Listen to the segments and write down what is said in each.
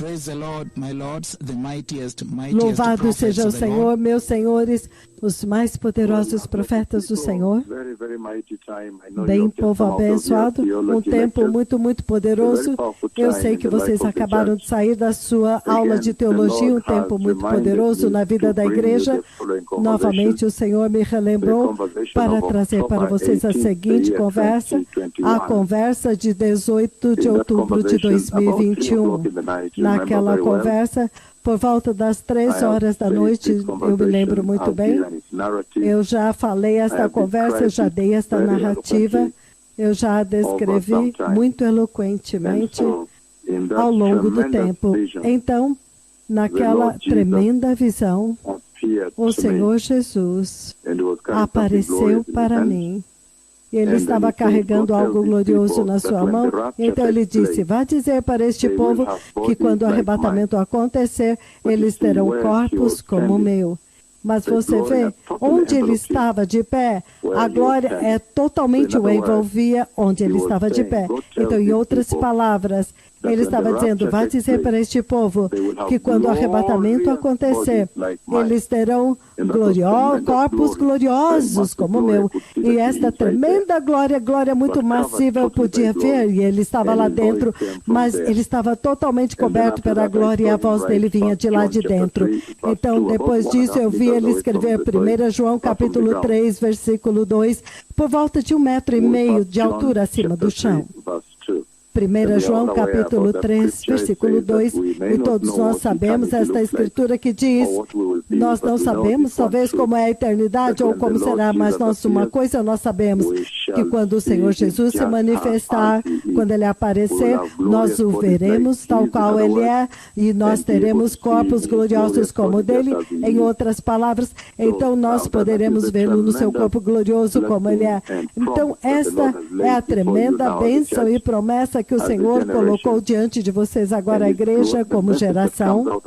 Praise the Lord, my lords, the mightiest Louvado seja o prophets of the Senhor, Lord. meus senhores, os mais poderosos profetas do Senhor. Bem, povo abençoado, um tempo muito poderoso. Eu sei que vocês acabaram de sair da sua aula de teologia, um tempo muito poderoso na vida da igreja. Novamente, o Senhor me relembrou para trazer para vocês a seguinte conversa, a conversa de 18 de outubro de 2021. Naquela conversa, por volta das 3 horas da noite, eu me lembro muito bem, eu já falei esta conversa, eu já dei esta narrativa, eu já a descrevi muito eloquentemente ao longo do tempo. Então, naquela tremenda visão, o Senhor Jesus apareceu para mim. Ele estava carregando algo glorioso na sua mão. Então ele disse, vá dizer para este povo que quando o arrebatamento acontecer, eles terão corpos como o meu. Mas você vê, onde ele estava de pé, a glória totalmente o envolvia onde ele estava de pé. Então, em outras palavras, ele estava dizendo, vá dizer para este povo que quando o arrebatamento acontecer, eles terão corpos gloriosos como o meu. E esta tremenda glória muito massiva eu podia ver, e ele estava lá dentro, mas ele estava totalmente coberto pela glória e a voz dele vinha de lá de dentro. Então, depois disso, eu vi ele escrever 1 João capítulo 3, versículo 2, por volta de 1,5 metro de altura acima do chão. 1 João capítulo 3, versículo 2, e todos nós sabemos esta escritura que diz, nós não sabemos talvez como é a eternidade ou como será, mas uma coisa nós sabemos, que quando o Senhor Jesus se manifestar, quando Ele aparecer, nós o veremos tal qual Ele é, e nós teremos corpos gloriosos como o dele, em outras palavras, então nós poderemos vê-lo no seu corpo glorioso como Ele é. Então esta é a tremenda bênção e promessa que o Senhor colocou diante de vocês agora, a igreja, como geração.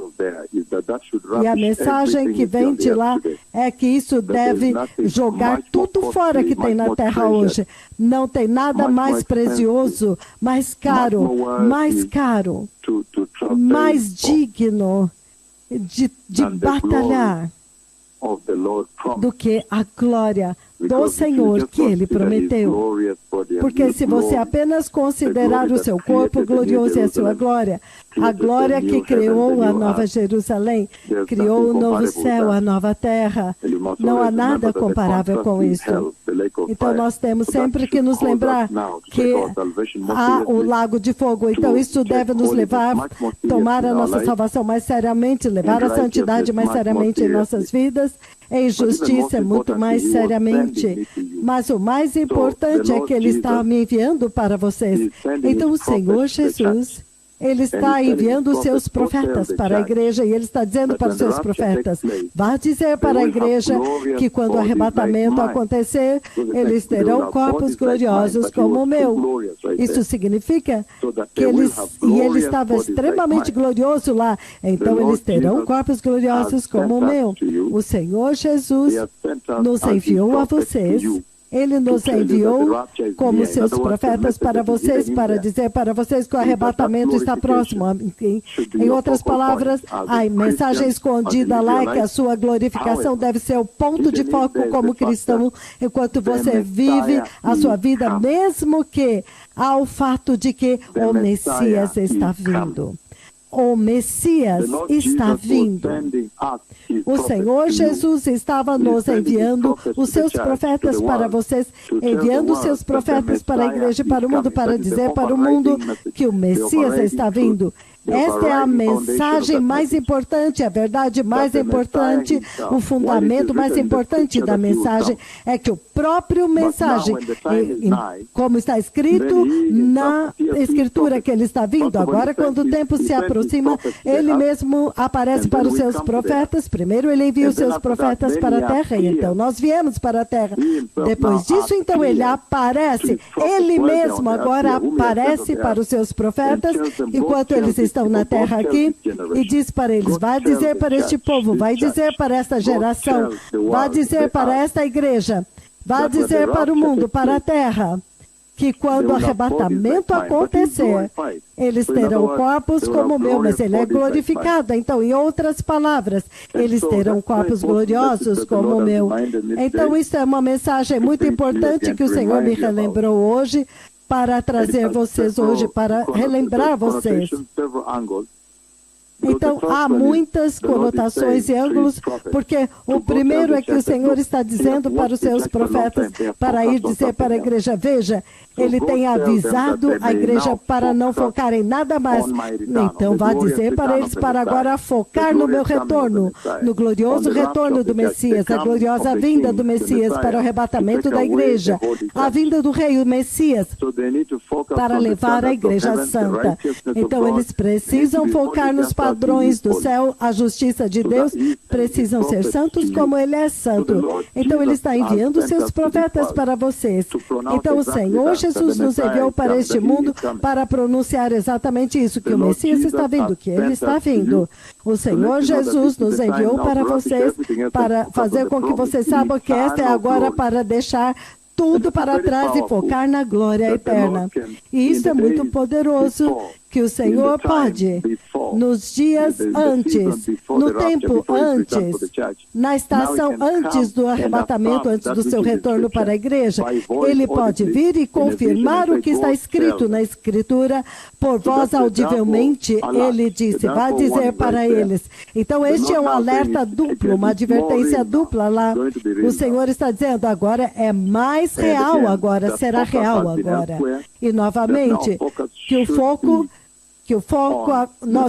E a mensagem que vem de lá é que isso deve jogar tudo fora que tem na terra hoje. Não tem nada mais precioso, mais caro, mais digno de batalhar do que a glória do Senhor que Ele prometeu. Porque se você apenas considerar o seu corpo glorioso e a sua glória, a glória que criou a Nova Jerusalém, criou o novo céu, a nova terra, não há nada comparável com isso. Então nós temos sempre que nos lembrar que há o lago de fogo. Então isso deve nos levar a tomar a nossa salvação mais seriamente, levar a santidade mais seriamente em nossas vidas, em justiça muito mais seriamente. Mas o mais importante é que Ele está me enviando para vocês. Então o Senhor Jesus, Ele está enviando os seus profetas para a igreja e Ele está dizendo para os seus profetas, vá dizer para a igreja que quando o arrebatamento acontecer, eles terão corpos gloriosos como o meu. Isso significa que ele estava extremamente glorioso lá, então eles terão corpos gloriosos como o meu. O Senhor Jesus nos enviou a vocês. Ele nos enviou como seus profetas para vocês, para dizer para vocês que o arrebatamento está próximo. Em outras palavras, a mensagem escondida lá é que a sua glorificação deve ser o ponto de foco como cristão, enquanto você vive a sua vida, mesmo que há o fato de que o Messias está vindo. O Messias está vindo. O Senhor Jesus estava nos enviando os seus profetas para vocês, enviando os seus profetas para a igreja e para o mundo, para dizer para o mundo que o Messias está vindo. Esta é a mensagem mais importante, a verdade mais importante, o fundamento mais importante da mensagem é que o próprio mensagem, como está escrito na escritura que ele está vindo, agora quando o tempo se aproxima, ele mesmo aparece para os seus profetas, primeiro ele envia os seus profetas para a terra, e então nós viemos para a terra. Depois disso, então ele aparece, ele mesmo agora aparece para os seus profetas, enquanto eles estão na terra aqui, e diz para eles, vai dizer para este povo, vai dizer para esta geração, vai dizer para esta igreja, vai dizer para o mundo, para a terra, que quando o arrebatamento acontecer, eles terão corpos como o meu, mas ele é glorificado. Então, em outras palavras, eles terão corpos gloriosos como o meu. Então, isso é uma mensagem muito importante que o Senhor me relembrou hoje, para trazer vocês hoje, para relembrar vocês. Então, há muitas conotações e ângulos, porque o primeiro é que o Senhor está dizendo para os seus profetas, para ir dizer para a igreja, veja, ele tem avisado a igreja para não focar em nada mais. Então, vá dizer para eles para agora focar no meu retorno, no glorioso retorno do Messias, a gloriosa vinda do Messias para o arrebatamento da igreja, a vinda do rei, o Messias, para levar a igreja santa. Então, eles precisam focar nos padrões do céu, a justiça de Deus, precisam ser santos como ele é santo. Então, ele está enviando seus profetas para vocês. Então, o Senhor Jesus nos enviou para este mundo para pronunciar exatamente isso, que o Messias está vindo, que ele está vindo. O Senhor Jesus nos enviou para vocês, para fazer com que vocês saibam que esta é agora para deixar tudo para trás e focar na glória eterna. E isso é muito poderoso, que o Senhor pode, nos dias antes, no tempo antes, na estação antes do arrebatamento, antes do seu retorno para a igreja, ele pode vir e confirmar o que está escrito na Escritura, por voz audivelmente, ele disse, vai dizer para eles. Então, este é um alerta duplo, uma advertência dupla lá. O Senhor está dizendo, agora é mais real agora, será real agora. E, novamente, que o foco,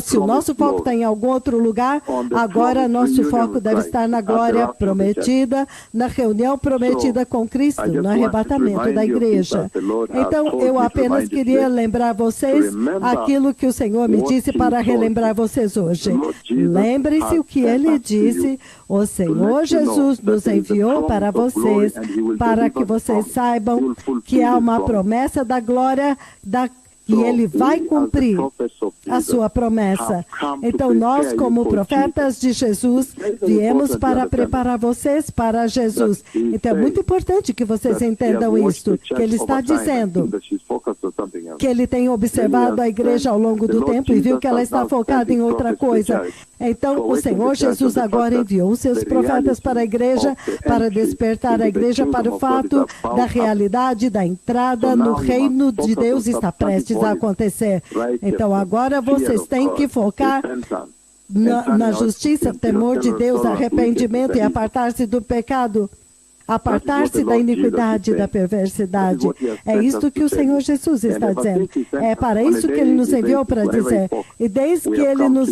se o nosso foco está em algum outro lugar, agora nosso foco deve estar na glória prometida, na reunião prometida com Cristo, no arrebatamento da igreja. Então, eu apenas queria lembrar vocês aquilo que o Senhor me disse para relembrar vocês hoje. Lembre-se o que ele disse, o Senhor Jesus nos enviou para vocês, para que vocês saibam que há uma promessa da glória e ele vai cumprir a sua promessa. Então, nós, como profetas de Jesus, viemos para preparar vocês para Jesus. Então, é muito importante que vocês entendam isto, que ele está dizendo que ele tem observado a igreja ao longo do tempo e viu que ela está focada em outra coisa. Então, o Senhor Jesus agora enviou os seus profetas para a igreja, para despertar a igreja para o fato da realidade da entrada no reino de Deus está prestes a acontecer. Então, agora vocês têm que focar na justiça, temor de Deus, arrependimento e apartar-se do pecado. Apartar-se da iniquidade e da perversidade. É isto que o Senhor Jesus está dizendo. É para isso que ele nos enviou para dizer. E desde que ele nos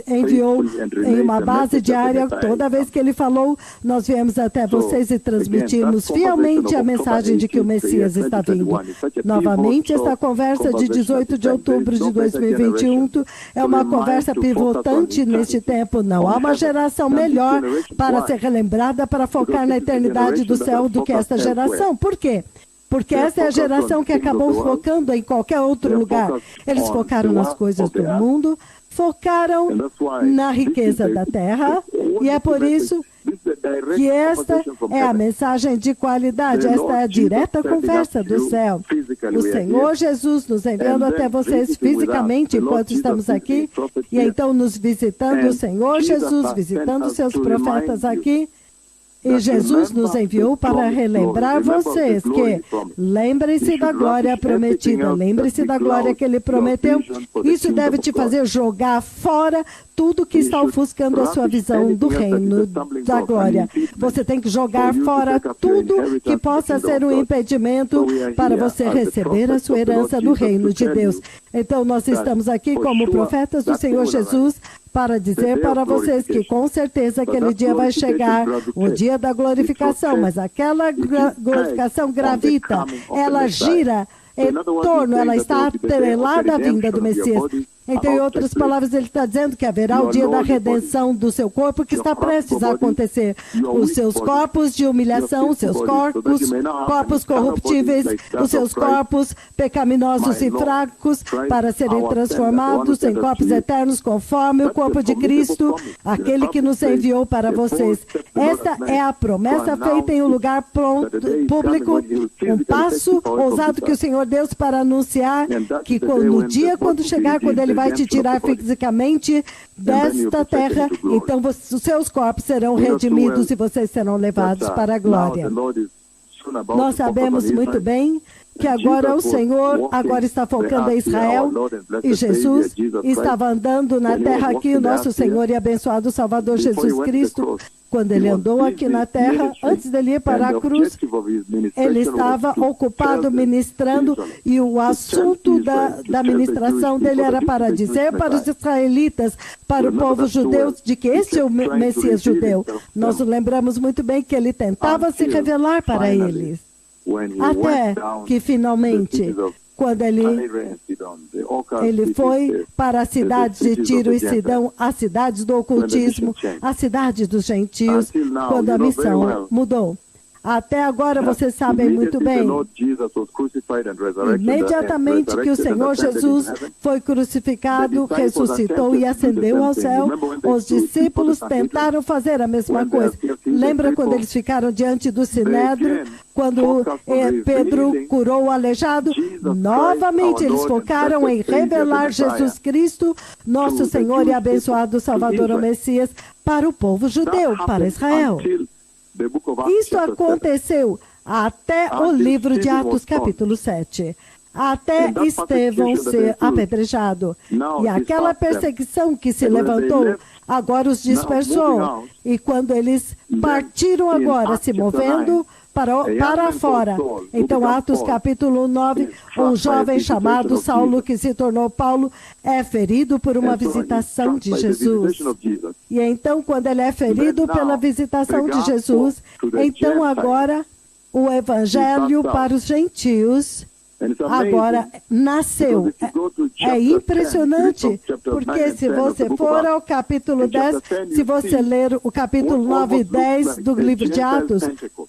enviou em uma base diária, toda vez que ele falou, nós viemos até vocês e transmitimos fielmente a mensagem de que o Messias está vindo. Novamente, esta conversa de 18 de outubro de 2021 é uma conversa pivotante neste tempo. Não há uma geração melhor para ser relembrada, para focar na eternidade do céu do que esta geração. Por quê? Porque essa é a geração que acabou focando em qualquer outro lugar. Eles focaram nas coisas do mundo, focaram na riqueza da terra, e é por isso que esta é a mensagem de qualidade, esta é a direta conversa do céu. O Senhor Jesus nos enviando até vocês fisicamente enquanto estamos aqui, e então nos visitando, o Senhor Jesus visitando seus profetas aqui. E Jesus nos enviou para relembrar vocês que lembrem-se da glória prometida, lembre-se da glória que ele prometeu. Isso deve te fazer jogar fora tudo que está ofuscando a sua visão do reino da glória. Você tem que jogar fora tudo que possa ser um impedimento para você receber a sua herança no reino de Deus. Então, nós estamos aqui como profetas do Senhor Jesus para dizer para vocês que com certeza aquele dia vai chegar, o dia da glorificação, mas aquela glorificação gravita, ela gira em torno, ela está atrelada à vinda do Messias. Então, em outras palavras, ele está dizendo que haverá o dia da redenção do seu corpo, que está prestes a acontecer. Os seus corpos de humilhação, os seus corpos corruptíveis, os seus corpos pecaminosos e fracos, para serem transformados em corpos eternos, conforme o corpo de Cristo, aquele que nos enviou para vocês. Esta é a promessa feita em um lugar público, um passo ousado que o Senhor deu para anunciar que no dia quando chegar, quando Ele vai te tirar fisicamente desta terra, então os seus corpos serão redimidos e vocês serão levados para a glória. Nós sabemos muito bem que agora o Senhor está focando em Israel, e Jesus estava andando na terra aqui, o nosso Senhor e abençoado Salvador Jesus Cristo, quando ele andou aqui na terra, antes dele ir para a cruz, ele estava ocupado ministrando, e o assunto da ministração dele era para dizer para os israelitas, para o povo judeu, de que este é o Messias judeu. Nós lembramos muito bem que ele tentava se revelar para eles. Até que finalmente, quando ele foi para as cidades de Tiro e Sidão, as cidades do ocultismo, a cidade dos gentios, quando a missão mudou. Até agora vocês sabem muito bem, imediatamente que o Senhor Jesus foi crucificado, ressuscitou e ascendeu ao céu, os discípulos tentaram fazer a mesma coisa. Lembra quando eles ficaram diante do Sinédrio, quando Pedro curou o aleijado? Novamente eles focaram em revelar Jesus Cristo, nosso Senhor e abençoado Salvador, o Messias, para o povo judeu, para Israel. Isso aconteceu até o livro de Atos, capítulo 7. Até Estevão ser apedrejado. E aquela perseguição que se levantou, agora os dispersou. E quando eles partiram agora, se movendo para fora. Então, Atos capítulo 9, um jovem chamado Saulo, que se tornou Paulo, é ferido por uma visitação de Jesus. E então, quando ele é ferido pela visitação de Jesus, então agora o evangelho para os gentios agora nasceu. É impressionante, porque se você for ao capítulo 10, se você ler o capítulo 9 e 10 do livro de Atos,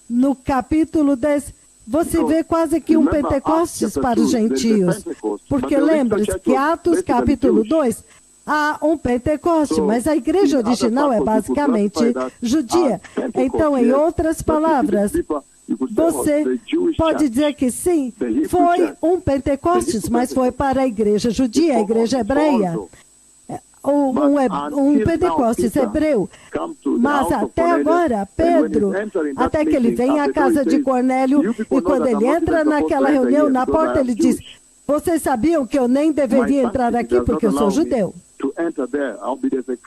no capítulo 10, você vê quase que um Pentecostes para os gentios. Porque lembre-se que Atos capítulo 2, há um Pentecoste, mas a igreja original é basicamente judia. Então, em outras palavras, você pode dizer que sim, foi um Pentecostes, mas foi para a igreja judia, a igreja hebreia. Um Pentecostes hebreu. Mas até agora, Pedro, até que ele vem à casa de Cornélio, e quando ele entra naquela reunião, na porta ele diz: vocês sabiam que eu nem deveria entrar aqui porque eu sou judeu?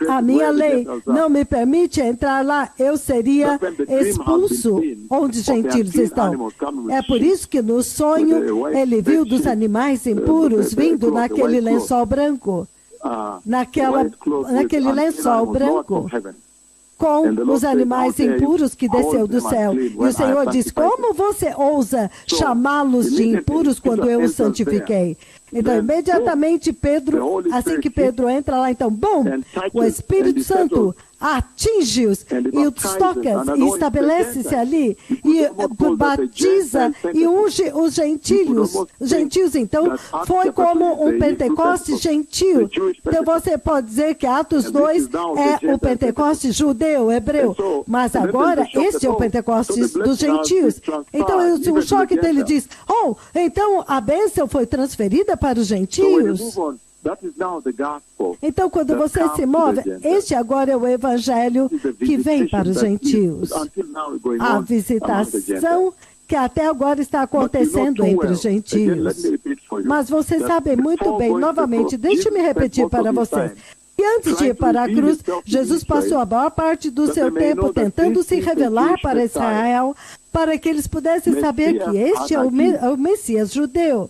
A minha lei não me permite entrar lá, eu seria expulso onde os gentios estão. É por isso que no sonho ele viu dos animais impuros vindo naquele lençol branco, naquele lençol branco, com os animais impuros que desceu do céu. E o Senhor diz: como você ousa chamá-los de impuros quando eu os santifiquei? Então, imediatamente Pedro, assim que Pedro entra lá, então, bom, o Espírito Santo atinge-os e os toca e estabelece-se ali e batiza e unge os gentios. Então, foi como um Pentecostes gentil. Então, você pode dizer que Atos 2 é o Pentecostes judeu, hebreu, mas agora este é o Pentecostes dos gentios. Então, o choque dele diz: oh, então a bênção foi transferida para os gentios. Então, quando você se move, este agora é o evangelho que vem para os gentios. A visitação que até agora está acontecendo entre os gentios. Mas vocês sabem muito bem, novamente, deixe-me repetir para vocês. E antes de ir para a cruz, Jesus passou a maior parte do seu tempo tentando se revelar para Israel, para que eles pudessem saber que este é o Messias judeu.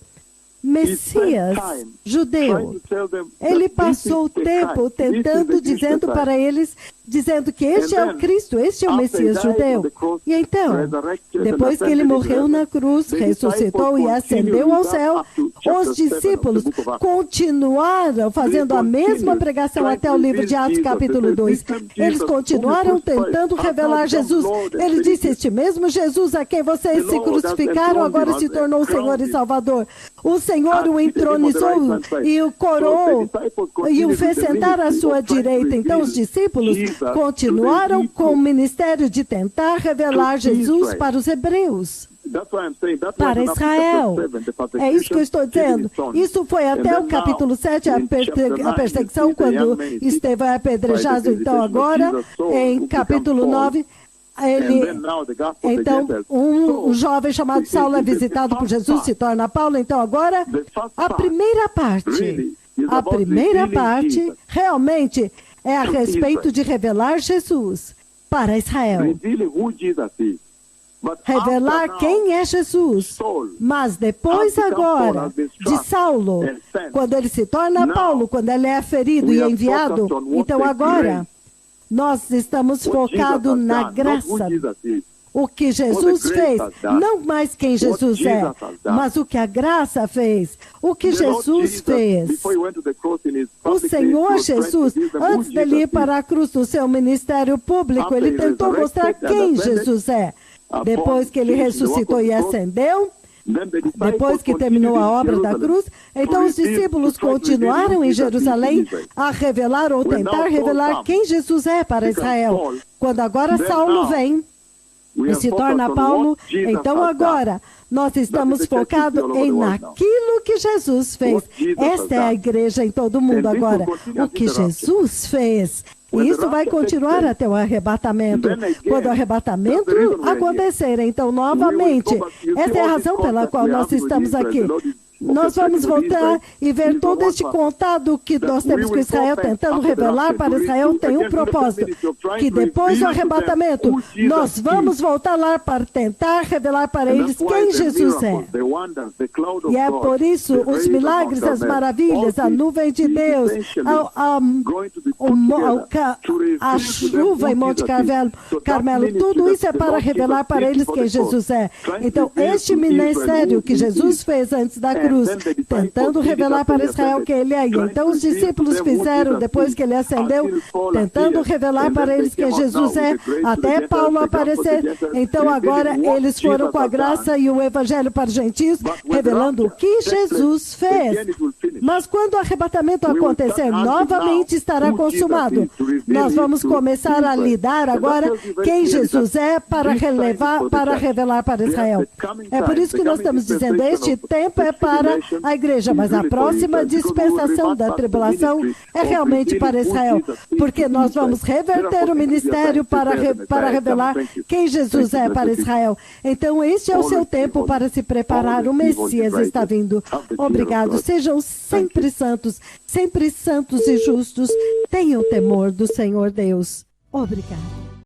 Messias judeu. Ele passou o tempo tentando, dizendo para eles dizendo que este é o Cristo, este é o Messias judeu. E então, depois que ele morreu na cruz, ressuscitou e ascendeu ao céu, os discípulos continuaram fazendo a mesma pregação até o livro de Atos, capítulo 2. Eles continuaram tentando revelar Jesus. Ele disse, este mesmo Jesus a quem vocês se crucificaram, agora se tornou o Senhor e Salvador. O Senhor o entronizou e o coroou e o fez sentar à sua direita. Então os discípulos continuaram com o ministério de tentar revelar Jesus para os hebreus, para Israel. É isso que eu estou dizendo. Isso foi até o capítulo 7, a perseguição, quando Estevão é apedrejado. Então agora, em capítulo 9, então, um jovem chamado Saulo é visitado por Jesus, se torna Paulo. Então agora, a primeira parte realmente é a respeito de revelar Jesus para Israel. Revelar quem é Jesus. Mas depois agora de Saulo, quando ele se torna Paulo, quando ele é ferido e enviado, então agora nós estamos focados na graça. O que Jesus fez, não mais quem Jesus é, mas o que a graça fez. O que Jesus fez. O Senhor Jesus, antes dele ir para a cruz no seu ministério público, ele tentou mostrar quem Jesus é. Depois que ele ressuscitou e ascendeu, depois que terminou a obra da cruz, então os discípulos continuaram em Jerusalém a revelar ou tentar revelar quem Jesus é para Israel. Quando agora Saulo vem e se torna Paulo, então agora nós estamos focados em naquilo que Jesus fez. Esta é a igreja em todo o mundo agora. O que Jesus fez. E isso vai continuar até o arrebatamento. Quando o arrebatamento acontecer, então, novamente, essa é a razão pela qual nós estamos aqui. Nós vamos voltar e ver todo este contato que nós temos com Israel, tentando revelar para Israel, tem um propósito, que depois do arrebatamento, nós vamos voltar lá para tentar revelar para eles quem Jesus é. E é por isso, os milagres, as maravilhas, a nuvem de Deus, a chuva em Monte Carmelo, tudo isso é para revelar para eles quem Jesus é. Então, este ministério que Jesus fez antes da cruz, tentando revelar para Israel quem ele é. Então os discípulos fizeram, depois que ele ascendeu, tentando revelar para eles quem Jesus é, até Paulo aparecer. Então agora eles foram com a graça e o evangelho para os gentios, revelando o que Jesus fez. Mas quando o arrebatamento acontecer, novamente estará consumado. Nós vamos começar a lidar agora quem Jesus é para revelar para Israel. É por isso que nós estamos dizendo, este tempo é para a igreja, mas a próxima dispensação da tribulação é realmente para Israel, porque nós vamos reverter o ministério para revelar quem Jesus é para Israel. Então este é o seu tempo para se preparar, o Messias está vindo. Obrigado, sejam sempre santos e justos, tenham temor do Senhor Deus. Obrigado.